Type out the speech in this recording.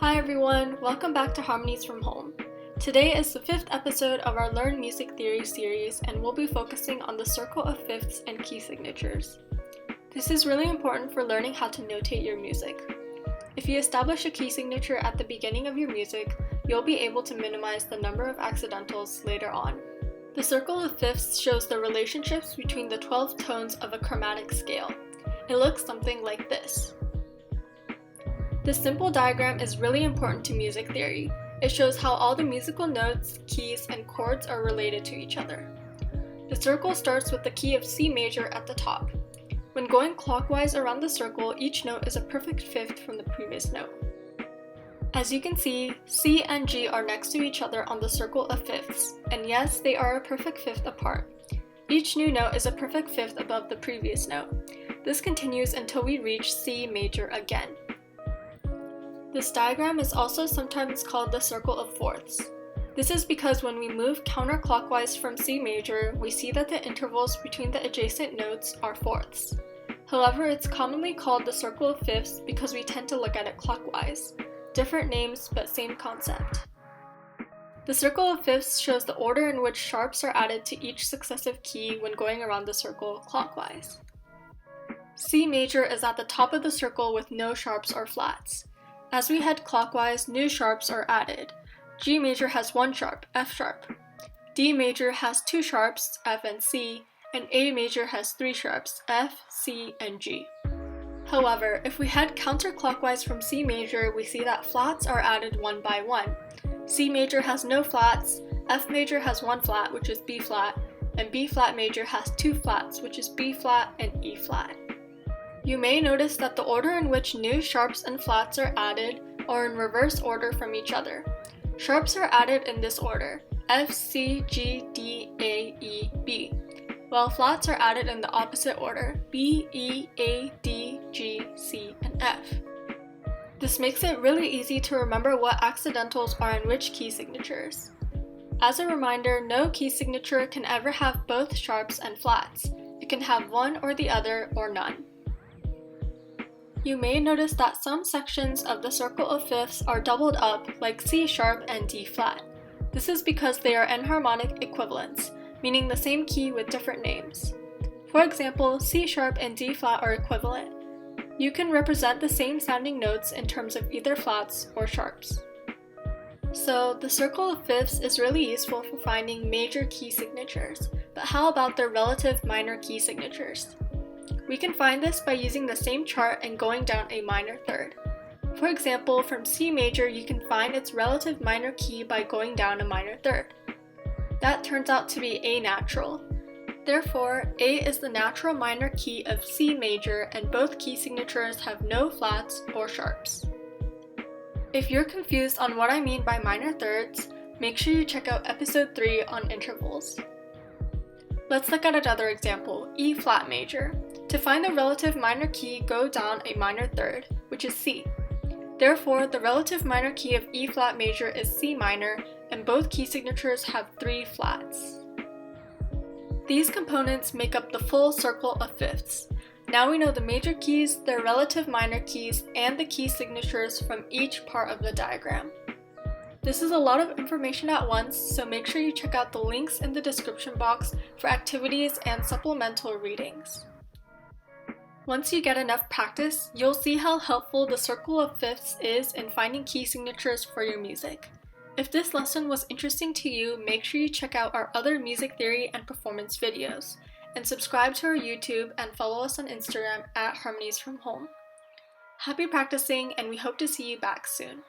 Hi everyone, welcome back to Harmonies from Home. Today is the 5th episode of our Learn Music Theory series, and we'll be focusing on the circle of fifths and key signatures. This is really important for learning how to notate your music. If you establish a key signature at the beginning of your music, you'll be able to minimize the number of accidentals later on. The circle of fifths shows the relationships between the 12 tones of a chromatic scale. It looks something like this. This simple diagram is really important to music theory. It shows how all the musical notes, keys, and chords are related to each other. The circle starts with the key of C major at the top. When going clockwise around the circle, each note is a perfect fifth from the previous note. As you can see, C and G are next to each other on the circle of fifths, and yes, they are a perfect fifth apart. Each new note is a perfect fifth above the previous note. This continues until we reach C major again. This diagram is also sometimes called the circle of fourths. This is because when we move counterclockwise from C major, we see that the intervals between the adjacent notes are fourths. However, it's commonly called the circle of fifths because we tend to look at it clockwise. Different names, but same concept. The circle of fifths shows the order in which sharps are added to each successive key when going around the circle clockwise. C major is at the top of the circle with no sharps or flats. As we head clockwise, new sharps are added. G major has one sharp, F sharp. D major has two sharps, F and C, and A major has three sharps, F, C, and G. However, if we head counterclockwise from C major, we see that flats are added one by one. C major has no flats, F major has one flat, which is B flat, and B flat major has two flats, which is B flat and E flat. You may notice that the order in which new sharps and flats are added are in reverse order from each other. Sharps are added in this order, F, C, G, D, A, E, B, while flats are added in the opposite order, B, E, A, D, G, C, and F. This makes it really easy to remember what accidentals are in which key signatures. As a reminder, no key signature can ever have both sharps and flats. It can have one or the other or none. You may notice that some sections of the circle of fifths are doubled up, like C sharp and D flat. This is because they are enharmonic equivalents, meaning the same key with different names. For example, C sharp and D flat are equivalent. You can represent the same sounding notes in terms of either flats or sharps. So, the circle of fifths is really useful for finding major key signatures, but how about their relative minor key signatures? We can find this by using the same chart and going down a minor third. For example, from C major, you can find its relative minor key by going down a minor third. That turns out to be A natural. Therefore, A is the natural minor key of C major, and both key signatures have no flats or sharps. If you're confused on what I mean by minor thirds, make sure you check out episode 3 on intervals. Let's look at another example, E flat major. To find the relative minor key, go down a minor third, which is C. Therefore, the relative minor key of E flat major is C minor, and both key signatures have 3 flats. These components make up the full circle of fifths. Now we know the major keys, their relative minor keys, and the key signatures from each part of the diagram. This is a lot of information at once, so make sure you check out the links in the description box for activities and supplemental readings. Once you get enough practice, you'll see how helpful the circle of fifths is in finding key signatures for your music. If this lesson was interesting to you, make sure you check out our other music theory and performance videos, and subscribe to our YouTube and follow us on Instagram at Harmonies from Home. Happy practicing, and we hope to see you back soon.